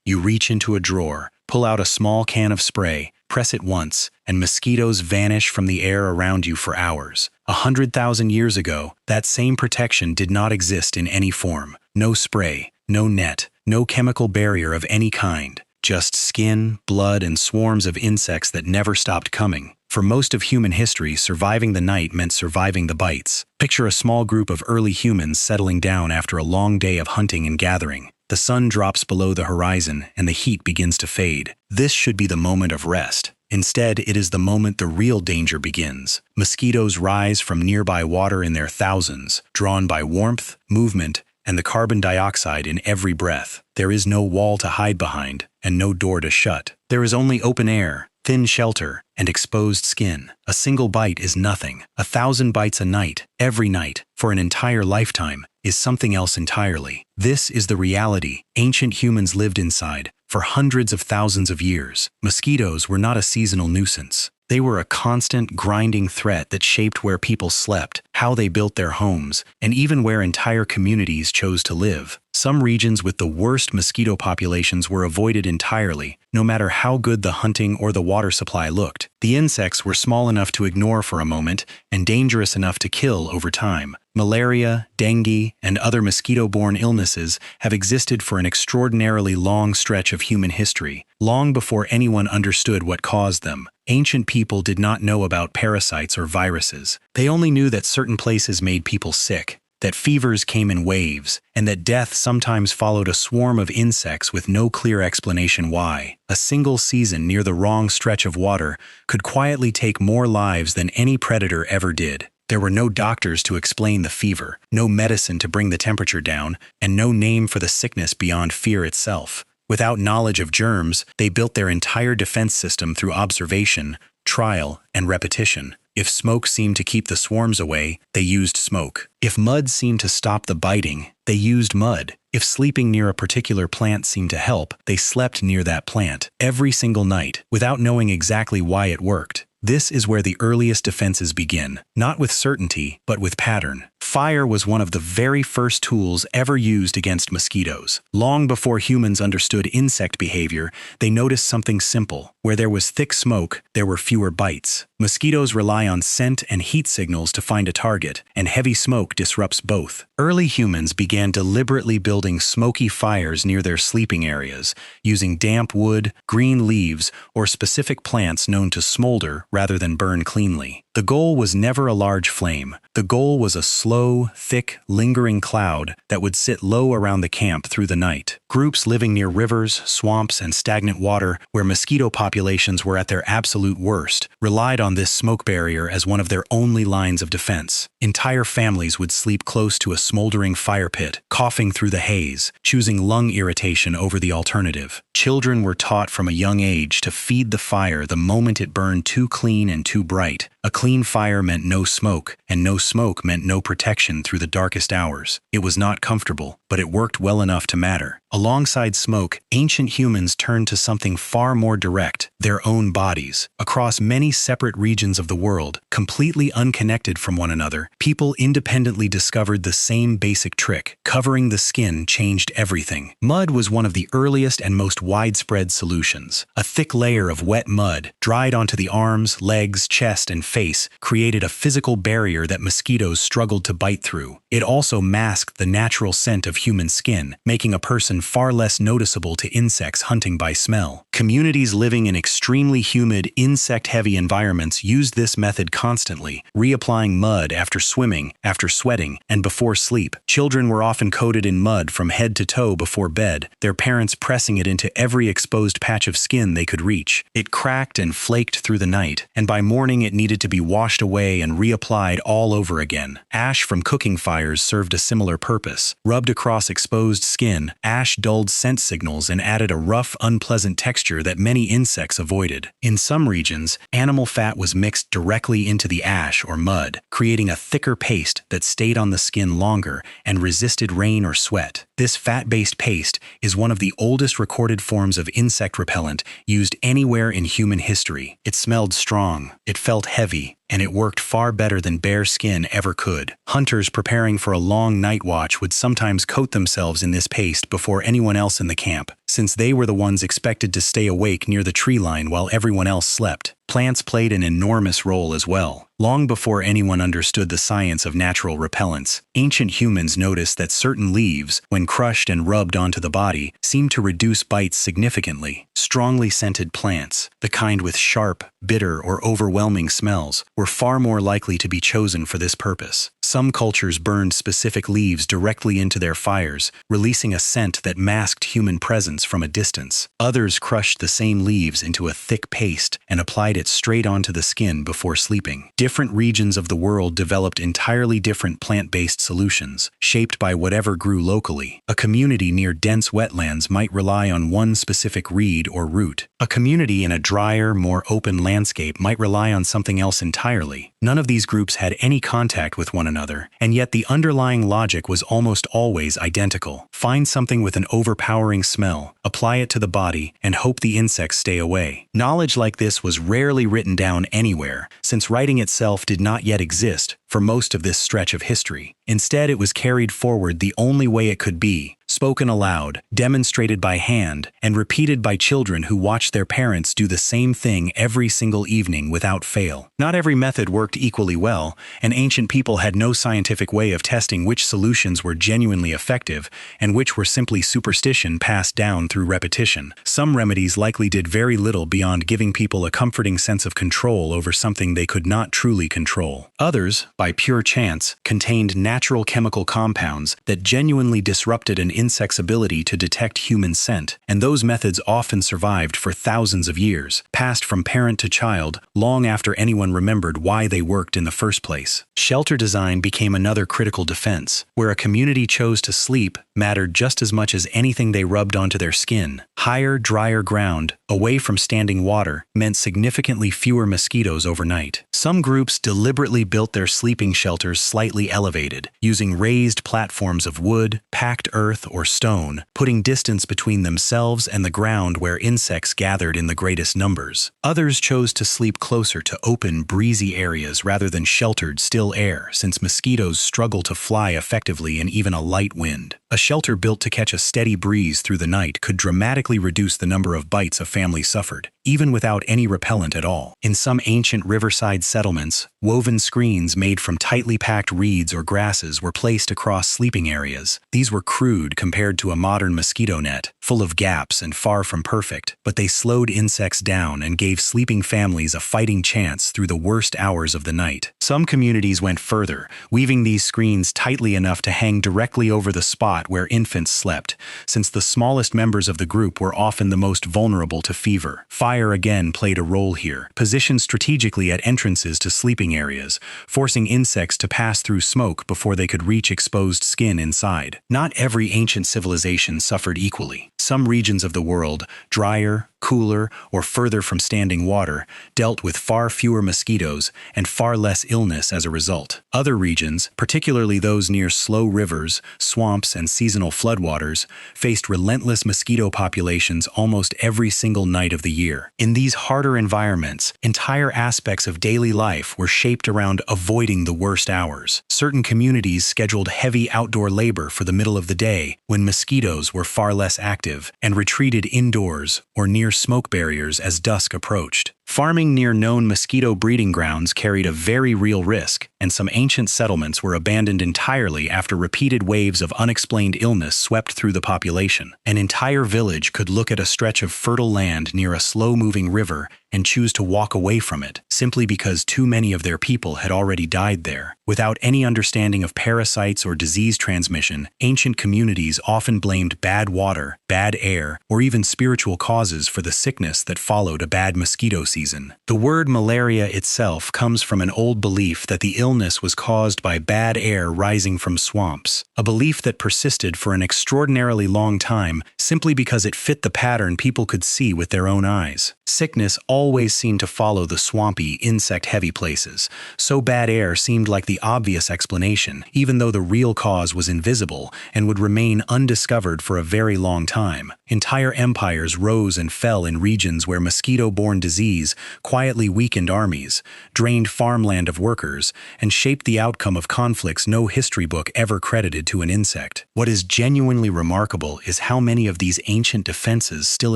You reach into a drawer, pull out a small can of spray, press it once, and mosquitoes vanish from the air around you for hours. 100,000 years ago, that same protection did not exist in any form. No spray, no net, no chemical barrier of any kind. Just skin, blood, and swarms of insects that never stopped coming. For most of human history, surviving the night meant surviving the bites. Picture a small group of early humans settling down after a long day of hunting and gathering. The sun drops below the horizon and the heat begins to fade. This should be the moment of rest. Instead, it is the moment the real danger begins. Mosquitoes rise from nearby water in their thousands, drawn by warmth, movement, and the carbon dioxide in every breath. There is no wall to hide behind, and no door to shut. There is only open air, thin shelter, and exposed skin. A single bite is nothing. 1,000 bites a night, every night, for an entire lifetime, is something else entirely. This is the reality ancient humans lived inside for hundreds of thousands of years. Mosquitoes were not a seasonal nuisance. They were a constant, grinding threat that shaped where people slept, how they built their homes, and even where entire communities chose to live. Some regions with the worst mosquito populations were avoided entirely, no matter how good the hunting or the water supply looked. The insects were small enough to ignore for a moment and dangerous enough to kill over time. Malaria, dengue, and other mosquito-borne illnesses have existed for an extraordinarily long stretch of human history, long before anyone understood what caused them. Ancient people did not know about parasites or viruses. They only knew that certain places made people sick, that fevers came in waves, and that death sometimes followed a swarm of insects with no clear explanation why. A single season near the wrong stretch of water could quietly take more lives than any predator ever did. There were no doctors to explain the fever, no medicine to bring the temperature down, and no name for the sickness beyond fear itself. Without knowledge of germs, they built their entire defense system through observation, trial, and repetition. If smoke seemed to keep the swarms away, they used smoke. If mud seemed to stop the biting, they used mud. If sleeping near a particular plant seemed to help, they slept near that plant, every single night, without knowing exactly why it worked. This is where the earliest defenses begin, not with certainty, but with pattern. Fire was one of the very first tools ever used against mosquitoes. Long before humans understood insect behavior, they noticed something simple. Where there was thick smoke, there were fewer bites. Mosquitoes rely on scent and heat signals to find a target, and heavy smoke disrupts both. Early humans began deliberately building smoky fires near their sleeping areas, using damp wood, green leaves, or specific plants known to smolder rather than burn cleanly. The goal was never a large flame. The goal was a slow, thick, lingering cloud that would sit low around the camp through the night. Groups living near rivers, swamps, and stagnant water, where mosquito populations were at their absolute worst, relied on this smoke barrier as one of their only lines of defense. Entire families would sleep close to a smoldering fire pit, coughing through the haze, choosing lung irritation over the alternative. Children were taught from a young age to feed the fire the moment it burned too clean and too bright. A clean fire meant no smoke, and no smoke meant no protection through the darkest hours. It was not comfortable, but it worked well enough to matter. Alongside smoke, ancient humans turned to something far more direct, their own bodies. Across many separate regions of the world, completely unconnected from one another, people independently discovered the same basic trick. Covering the skin changed everything. Mud was one of the earliest and most widespread solutions. A thick layer of wet mud, dried onto the arms, legs, chest, and face, created a physical barrier that mosquitoes struggled to bite through. It also masked the natural scent of human skin, making a person far less noticeable to insects hunting by smell. Communities living in extremely humid, insect-heavy environments used this method constantly, reapplying mud after swimming, after sweating, and before sleep. Children were often coated in mud from head to toe before bed, their parents pressing it into every exposed patch of skin they could reach. It cracked and flaked through the night, and by morning it needed to be washed away and reapplied all over again. Ash from cooking fires served a similar purpose. Rubbed across exposed skin, ash dulled scent signals and added a rough, unpleasant texture that many insects avoided. In some regions, animal fat was mixed directly into the ash or mud, creating a thicker paste that stayed on the skin longer and resisted rain or sweat. This fat-based paste is one of the oldest recorded forms of insect repellent used anywhere in human history. It smelled strong, it felt heavy, and it worked far better than bare skin ever could. Hunters preparing for a long night watch would sometimes coat themselves in this paste before anyone else in the camp, since they were the ones expected to stay awake near the tree line while everyone else slept. Plants played an enormous role as well. Long before anyone understood the science of natural repellents, ancient humans noticed that certain leaves, when crushed and rubbed onto the body, seemed to reduce bites significantly. Strongly scented plants, the kind with sharp, bitter, or overwhelming smells, were far more likely to be chosen for this purpose. Some cultures burned specific leaves directly into their fires, releasing a scent that masked human presence from a distance. Others crushed the same leaves into a thick paste and applied it straight onto the skin before sleeping. Different regions of the world developed entirely different plant-based solutions, shaped by whatever grew locally. A community near dense wetlands might rely on one specific reed or root. A community in a drier, more open landscape might rely on something else entirely. None of these groups had any contact with one another, and yet the underlying logic was almost always identical. Find something with an overpowering smell, apply it to the body, and hope the insects stay away. Knowledge like this was rarely written down anywhere, since writing itself did not yet exist for most of this stretch of history. Instead, it was carried forward the only way it could be, spoken aloud, demonstrated by hand, and repeated by children who watched their parents do the same thing every single evening without fail. Not every method worked equally well, and ancient people had no scientific way of testing which solutions were genuinely effective and which were simply superstition passed down through repetition. Some remedies likely did very little beyond giving people a comforting sense of control over something they could not truly control. Others, by pure chance, contained natural chemical compounds that genuinely disrupted an insect's ability to detect human scent, and those methods often survived for thousands of years, passed from parent to child, long after anyone remembered why they worked in the first place. Shelter design became another critical defense, where a community chose to sleep mattered just as much as anything they rubbed onto their skin. Higher, drier ground, away from standing water, meant significantly fewer mosquitoes overnight. Some groups deliberately built their sleeping shelters slightly elevated, using raised platforms of wood, packed earth, or stone, putting distance between themselves and the ground where insects gathered in the greatest numbers. Others chose to sleep closer to open, breezy areas rather than sheltered, still air, since mosquitoes struggle to fly effectively in even a light wind. A shelter built to catch a steady breeze through the night could dramatically reduce the number of bites a family suffered, even without any repellent at all. In some ancient riverside settlements, woven screens made from tightly packed reeds or grasses were placed across sleeping areas. These were crude compared to a modern mosquito net, full of gaps and far from perfect, but they slowed insects down and gave sleeping families a fighting chance through the worst hours of the night. Some communities went further, weaving these screens tightly enough to hang directly over the spot where infants slept, since the smallest members of the group were often the most vulnerable to fever. Fire again played a role here, positioned strategically at entrances to sleeping areas, forcing insects to pass through smoke before they could reach exposed skin inside. Not every ancient civilization suffered equally. Some regions of the world, drier, cooler, or further from standing water, dealt with far fewer mosquitoes and far less illness as a result. Other regions, particularly those near slow rivers, swamps, and seasonal floodwaters, faced relentless mosquito populations almost every single night of the year. In these harder environments, entire aspects of daily life were shaped around avoiding the worst hours. Certain communities scheduled heavy outdoor labor for the middle of the day, when mosquitoes were far less active, and retreated indoors or near smoke barriers as dusk approached. Farming near known mosquito breeding grounds carried a very real risk, and some ancient settlements were abandoned entirely after repeated waves of unexplained illness swept through the population. An entire village could look at a stretch of fertile land near a slow-moving river and choose to walk away from it, simply because too many of their people had already died there. Without any understanding of parasites or disease transmission, ancient communities often blamed bad water, bad air, or even spiritual causes for the sickness that followed a bad mosquito season. The word malaria itself comes from an old belief that the illness was caused by bad air rising from swamps, a belief that persisted for an extraordinarily long time simply because it fit the pattern people could see with their own eyes. Sickness always seemed to follow the swampy, insect-heavy places, so bad air seemed like the obvious explanation, even though the real cause was invisible and would remain undiscovered for a very long time. Entire empires rose and fell in regions where mosquito-borne disease disease quietly weakened armies, drained farmland of workers, and shaped the outcome of conflicts no history book ever credited to an insect. What is genuinely remarkable is how many of these ancient defenses still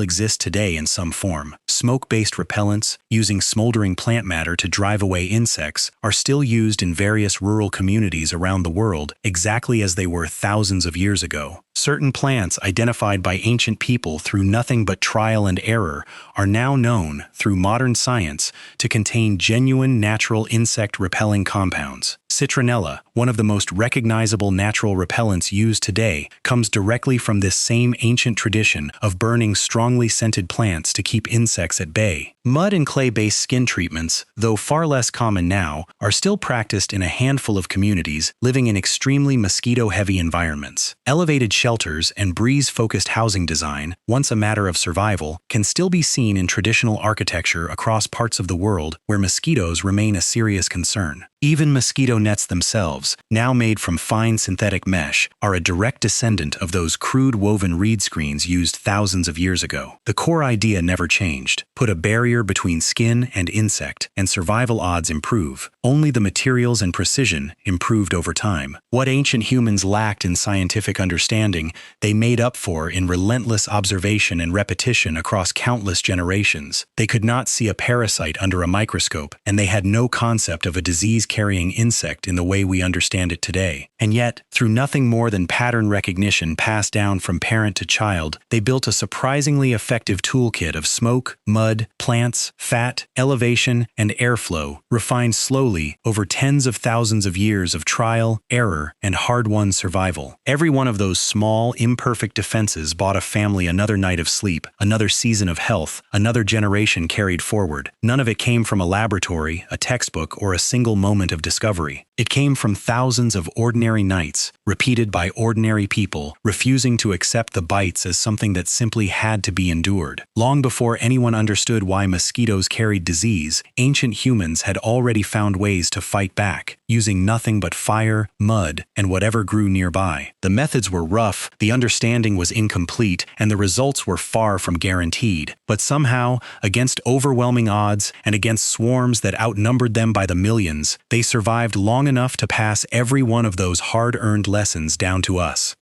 exist today in some form. Smoke-based repellents, using smoldering plant matter to drive away insects, are still used in various rural communities around the world exactly as they were thousands of years ago. Certain plants identified by ancient people through nothing but trial and error are now known, through modern science, to contain genuine natural insect-repelling compounds. Citronella, one of the most recognizable natural repellents used today, comes directly from this same ancient tradition of burning strongly scented plants to keep insects at bay. Mud and clay-based skin treatments, though far less common now, are still practiced in a handful of communities living in extremely mosquito-heavy environments. Elevated shelters and breeze-focused housing design, once a matter of survival, can still be seen in traditional architecture across parts of the world where mosquitoes remain a serious concern. Even mosquito nets themselves, now made from fine synthetic mesh, are a direct descendant of those crude woven reed screens used thousands of years ago. The core idea never changed. Put a barrier between skin and insect, and survival odds improve. Only the materials and precision improved over time. What ancient humans lacked in scientific understanding, they made up for in relentless observation and repetition across countless generations. They could not see a parasite under a microscope, and they had no concept of a disease-carrying insect in the way we understand it today. And yet, through nothing more than pattern recognition passed down from parent to child, they built a surprisingly effective toolkit of smoke, mud, plants, fat, elevation, and airflow, refined slowly over tens of thousands of years of trial, error, and hard-won survival. Every one of those small, imperfect defenses bought a family another night of sleep, another season of health, another generation carried forward. None of it came from a laboratory, a textbook, or a single moment of discovery. It came from thousands of ordinary nights, repeated by ordinary people, refusing to accept the bites as something that simply had to be endured. Long before anyone understood why mosquitoes carried disease, ancient humans had already found ways to fight back, using nothing but fire, mud, and whatever grew nearby. The methods were rough, the understanding was incomplete, and the results were far from guaranteed. But somehow, against overwhelming odds and against swarms that outnumbered them by the millions, they survived long enough to pass every one of those hard-earned lessons down to us.